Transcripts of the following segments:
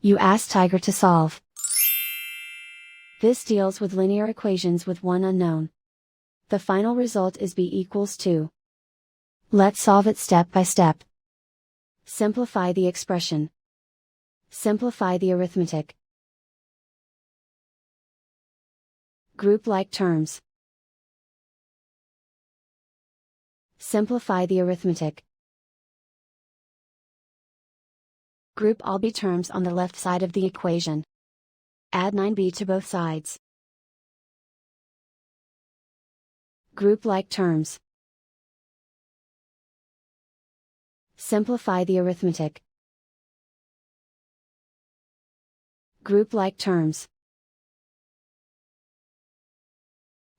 You ask Tiger to solve. This deals with linear equations with one unknown. The final result is b equals 2. Let's solve it step by step. Simplify the expression. Simplify the arithmetic. Group like terms. Simplify the arithmetic. Group all b terms on the left side of the equation. Add 9b to both sides. Group like terms. Simplify the arithmetic. Group like terms.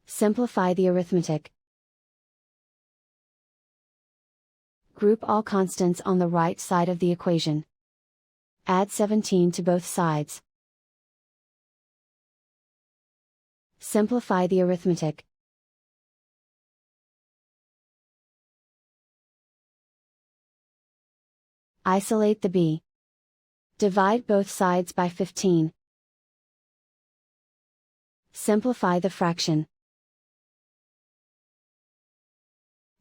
Simplify the arithmetic. Group all constants on the right side of the equation. Add 17 to both sides. Simplify the arithmetic. Isolate the b. Divide both sides by 15. Simplify the fraction.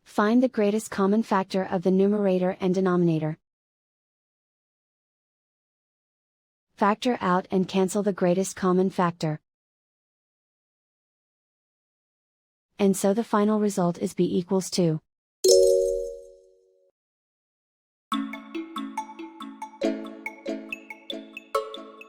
Find the greatest common factor of the numerator and denominator. Factor out and cancel the greatest common factor. And so the final result is b equals 2.